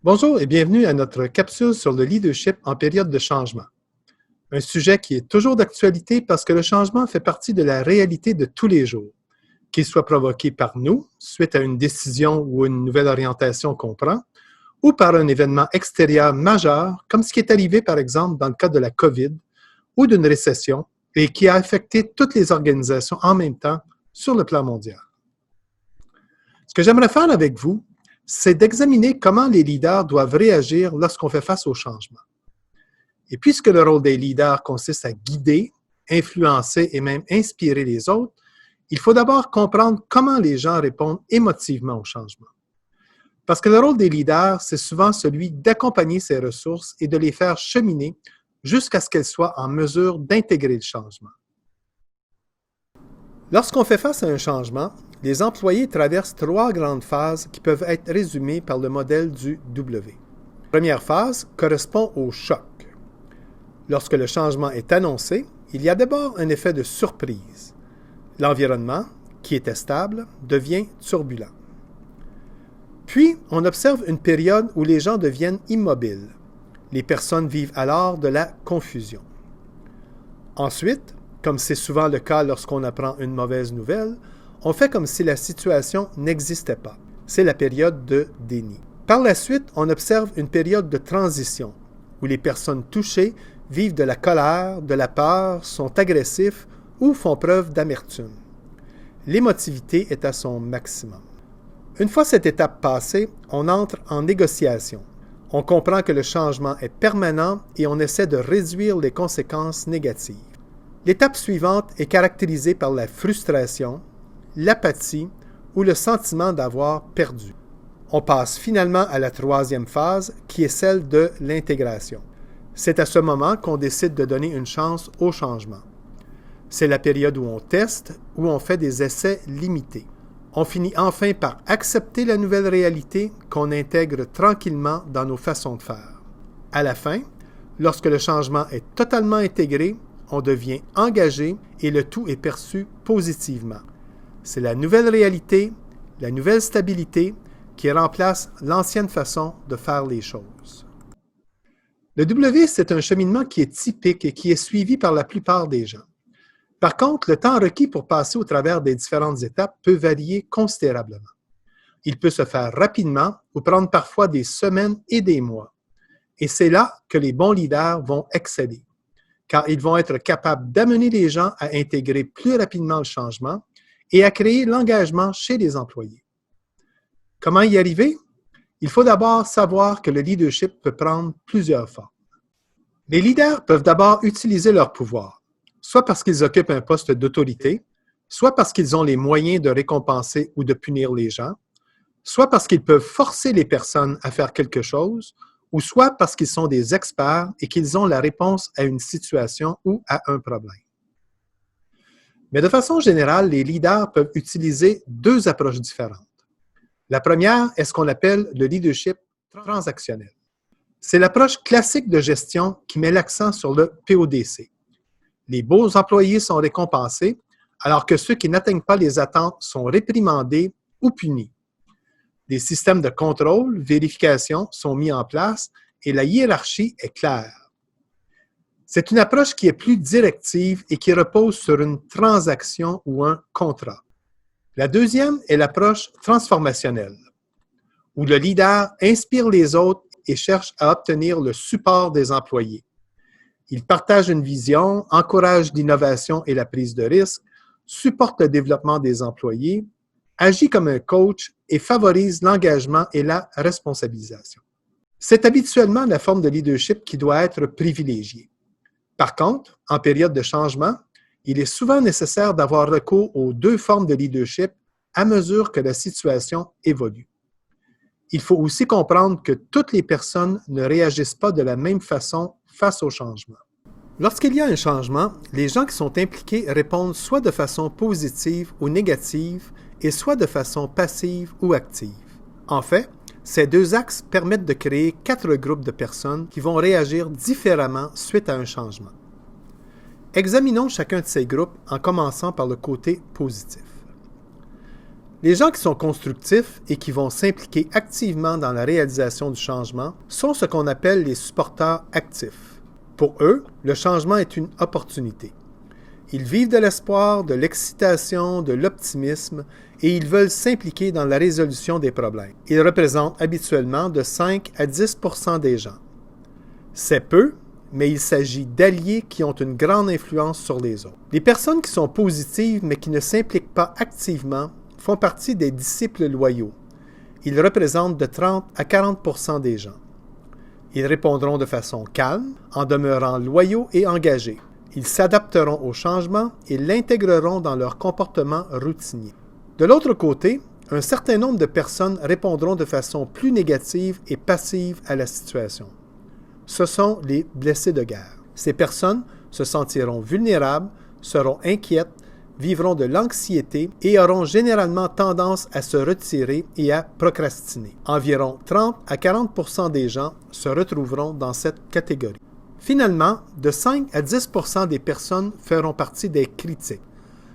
Bonjour et bienvenue à notre capsule sur le leadership en période de changement. Un sujet qui est toujours d'actualité parce que le changement fait partie de la réalité de tous les jours, qu'il soit provoqué par nous, suite à une décision ou une nouvelle orientation qu'on prend, ou par un événement extérieur majeur, comme ce qui est arrivé par exemple dans le cas de la COVID ou d'une récession et qui a affecté toutes les organisations en même temps sur le plan mondial. Ce que j'aimerais faire avec vous, c'est d'examiner comment les leaders doivent réagir lorsqu'on fait face au changement. Et puisque le rôle des leaders consiste à guider, influencer et même inspirer les autres, il faut d'abord comprendre comment les gens répondent émotivement au changement. Parce que le rôle des leaders, c'est souvent celui d'accompagner ces ressources et de les faire cheminer jusqu'à ce qu'elles soient en mesure d'intégrer le changement. Lorsqu'on fait face à un changement, les employés traversent 3 grandes phases qui peuvent être résumées par le modèle du W. La première phase correspond au choc. Lorsque le changement est annoncé, il y a d'abord un effet de surprise. L'environnement, qui était stable, devient turbulent. Puis, on observe une période où les gens deviennent immobiles. Les personnes vivent alors de la confusion. Ensuite, comme c'est souvent le cas lorsqu'on apprend une mauvaise nouvelle, on fait comme si la situation n'existait pas. C'est la période de déni. Par la suite, on observe une période de transition, où les personnes touchées vivent de la colère, de la peur, sont agressifs ou font preuve d'amertume. L'émotivité est à son maximum. Une fois cette étape passée, on entre en négociation. On comprend que le changement est permanent et on essaie de réduire les conséquences négatives. L'étape suivante est caractérisée par la frustration, l'apathie ou le sentiment d'avoir perdu. On passe finalement à la 3e phase, qui est celle de l'intégration. C'est à ce moment qu'on décide de donner une chance au changement. C'est la période où on teste, où on fait des essais limités. On finit enfin par accepter la nouvelle réalité qu'on intègre tranquillement dans nos façons de faire. À la fin, lorsque le changement est totalement intégré, on devient engagé et le tout est perçu positivement. C'est la nouvelle réalité, la nouvelle stabilité qui remplace l'ancienne façon de faire les choses. Le W, c'est un cheminement qui est typique et qui est suivi par la plupart des gens. Par contre, le temps requis pour passer au travers des différentes étapes peut varier considérablement. Il peut se faire rapidement ou prendre parfois des semaines et des mois. Et c'est là que les bons leaders vont exceller, car ils vont être capables d'amener les gens à intégrer plus rapidement le changement et à créer l'engagement chez les employés. Comment y arriver? Il faut d'abord savoir que le leadership peut prendre plusieurs formes. Les leaders peuvent d'abord utiliser leur pouvoir, soit parce qu'ils occupent un poste d'autorité, soit parce qu'ils ont les moyens de récompenser ou de punir les gens, soit parce qu'ils peuvent forcer les personnes à faire quelque chose, ou soit parce qu'ils sont des experts et qu'ils ont la réponse à une situation ou à un problème. Mais de façon générale, les leaders peuvent utiliser 2 approches différentes. La première est ce qu'on appelle le leadership transactionnel. C'est l'approche classique de gestion qui met l'accent sur le PODC. Les beaux employés sont récompensés, alors que ceux qui n'atteignent pas les attentes sont réprimandés ou punis. Des systèmes de contrôle, vérification sont mis en place et la hiérarchie est claire. C'est une approche qui est plus directive et qui repose sur une transaction ou un contrat. La deuxième est l'approche transformationnelle, où le leader inspire les autres et cherche à obtenir le support des employés. Il partage une vision, encourage l'innovation et la prise de risque, supporte le développement des employés, agit comme un coach et favorise l'engagement et la responsabilisation. C'est habituellement la forme de leadership qui doit être privilégiée. Par contre, en période de changement, il est souvent nécessaire d'avoir recours aux 2 formes de leadership à mesure que la situation évolue. Il faut aussi comprendre que toutes les personnes ne réagissent pas de la même façon face au changement. Lorsqu'il y a un changement, les gens qui sont impliqués répondent soit de façon positive ou négative et soit de façon passive ou active. En fait, ces deux axes permettent de créer 4 groupes de personnes qui vont réagir différemment suite à un changement. Examinons chacun de ces groupes en commençant par le côté positif. Les gens qui sont constructifs et qui vont s'impliquer activement dans la réalisation du changement sont ce qu'on appelle les supporters actifs. Pour eux, le changement est une opportunité. Ils vivent de l'espoir, de l'excitation, de l'optimisme et ils veulent s'impliquer dans la résolution des problèmes. Ils représentent habituellement de 5 à 10 % des gens. C'est peu, mais il s'agit d'alliés qui ont une grande influence sur les autres. Les personnes qui sont positives mais qui ne s'impliquent pas activement font partie des disciples loyaux. Ils représentent de 30 à 40 % des gens. Ils répondront de façon calme, en demeurant loyaux et engagés. Ils s'adapteront au changement et l'intégreront dans leur comportement routinier. De l'autre côté, un certain nombre de personnes répondront de façon plus négative et passive à la situation. Ce sont les blessés de guerre. Ces personnes se sentiront vulnérables, seront inquiètes, vivront de l'anxiété et auront généralement tendance à se retirer et à procrastiner. Environ 30 à 40 % des gens se retrouveront dans cette catégorie. Finalement, de 5 à 10 % des personnes feront partie des critiques.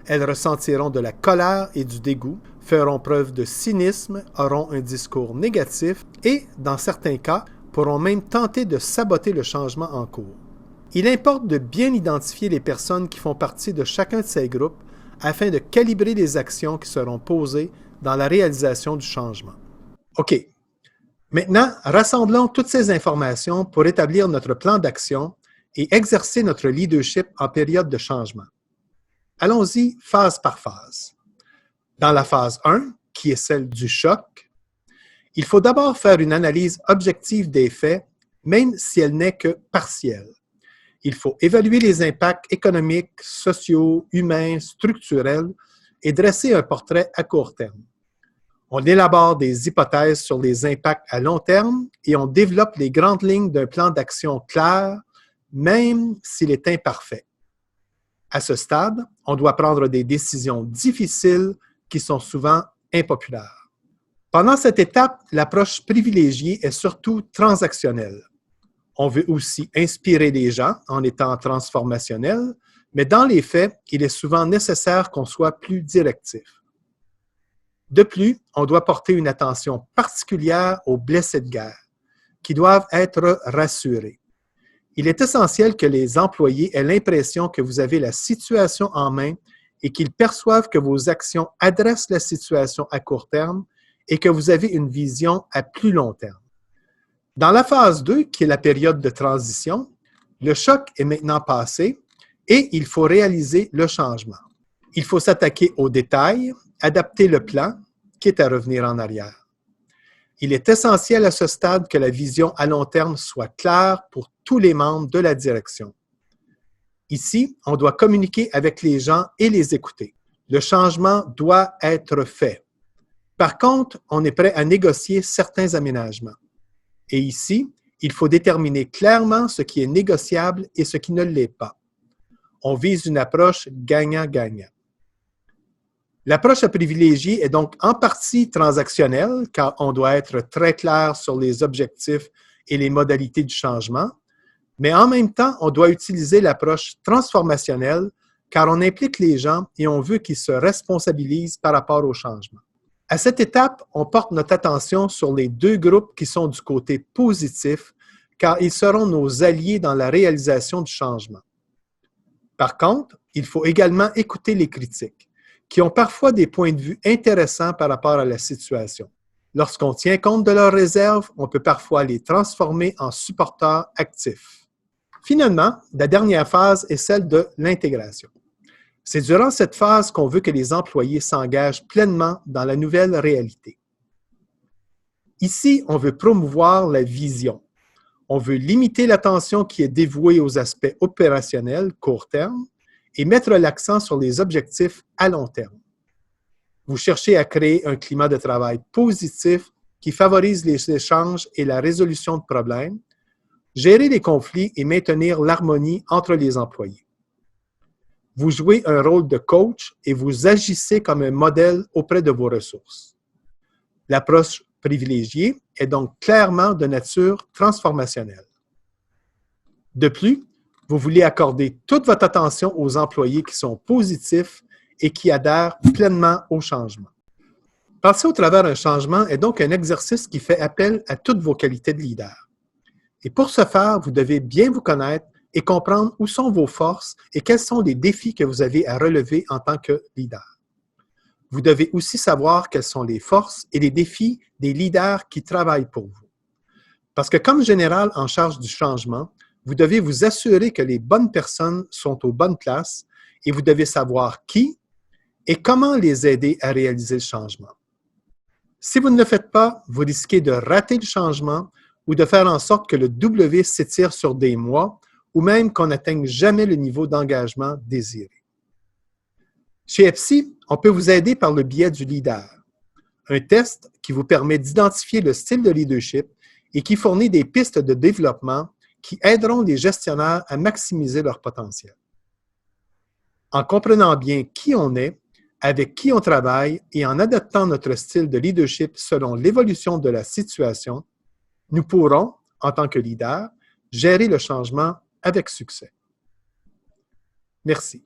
Elles ressentiront de la colère et du dégoût, feront preuve de cynisme, auront un discours négatif et, dans certains cas, pourront même tenter de saboter le changement en cours. Il importe de bien identifier les personnes qui font partie de chacun de ces groupes afin de calibrer les actions qui seront posées dans la réalisation du changement. OK. Maintenant, rassemblons toutes ces informations pour établir notre plan d'action et exercer notre leadership en période de changement. Allons-y phase par phase. Dans la phase 1, qui est celle du choc, il faut d'abord faire une analyse objective des faits, même si elle n'est que partielle. Il faut évaluer les impacts économiques, sociaux, humains, structurels et dresser un portrait à court terme. On élabore des hypothèses sur les impacts à long terme et on développe les grandes lignes d'un plan d'action clair, même s'il est imparfait. À ce stade, on doit prendre des décisions difficiles qui sont souvent impopulaires. Pendant cette étape, l'approche privilégiée est surtout transactionnelle. On veut aussi inspirer les gens en étant transformationnel, mais dans les faits, il est souvent nécessaire qu'on soit plus directif. De plus, on doit porter une attention particulière aux blessés de guerre, qui doivent être rassurés. Il est essentiel que les employés aient l'impression que vous avez la situation en main et qu'ils perçoivent que vos actions adressent la situation à court terme et que vous avez une vision à plus long terme. Dans la phase 2, qui est la période de transition, le choc est maintenant passé et il faut réaliser le changement. Il faut s'attaquer aux détails, adapter le plan, quitte à revenir en arrière. Il est essentiel à ce stade que la vision à long terme soit claire pour tous les membres de la direction. Ici, on doit communiquer avec les gens et les écouter. Le changement doit être fait. Par contre, on est prêt à négocier certains aménagements. Et ici, il faut déterminer clairement ce qui est négociable et ce qui ne l'est pas. On vise une approche gagnant-gagnant. L'approche à privilégier est donc en partie transactionnelle, car on doit être très clair sur les objectifs et les modalités du changement, mais en même temps, on doit utiliser l'approche transformationnelle, car on implique les gens et on veut qu'ils se responsabilisent par rapport au changement. À cette étape, on porte notre attention sur les 2 groupes qui sont du côté positif, car ils seront nos alliés dans la réalisation du changement. Par contre, il faut également écouter les critiques, qui ont parfois des points de vue intéressants par rapport à la situation. Lorsqu'on tient compte de leurs réserves, on peut parfois les transformer en supporters actifs. Finalement, la dernière phase est celle de l'intégration. C'est durant cette phase qu'on veut que les employés s'engagent pleinement dans la nouvelle réalité. Ici, on veut promouvoir la vision. On veut limiter l'attention qui est dévouée aux aspects opérationnels, court terme, et mettre l'accent sur les objectifs à long terme. Vous cherchez à créer un climat de travail positif qui favorise les échanges et la résolution de problèmes, gérer les conflits et maintenir l'harmonie entre les employés. Vous jouez un rôle de coach et vous agissez comme un modèle auprès de vos ressources. L'approche privilégiée est donc clairement de nature transformationnelle. De plus, vous voulez accorder toute votre attention aux employés qui sont positifs et qui adhèrent pleinement au changement. Passer au travers un changement est donc un exercice qui fait appel à toutes vos qualités de leader. Et pour ce faire, vous devez bien vous connaître et comprendre où sont vos forces et quels sont les défis que vous avez à relever en tant que leader. Vous devez aussi savoir quelles sont les forces et les défis des leaders qui travaillent pour vous. Parce que comme général en charge du changement, vous devez vous assurer que les bonnes personnes sont aux bonnes places et vous devez savoir qui et comment les aider à réaliser le changement. Si vous ne le faites pas, vous risquez de rater le changement ou de faire en sorte que le W s'étire sur des mois ou même qu'on n'atteigne jamais le niveau d'engagement désiré. Chez EPSI, on peut vous aider par le biais du leader, un test qui vous permet d'identifier le style de leadership et qui fournit des pistes de développement qui aideront les gestionnaires à maximiser leur potentiel. En comprenant bien qui on est, avec qui on travaille et en adaptant notre style de leadership selon l'évolution de la situation, nous pourrons, en tant que leader, gérer le changement avec succès. Merci.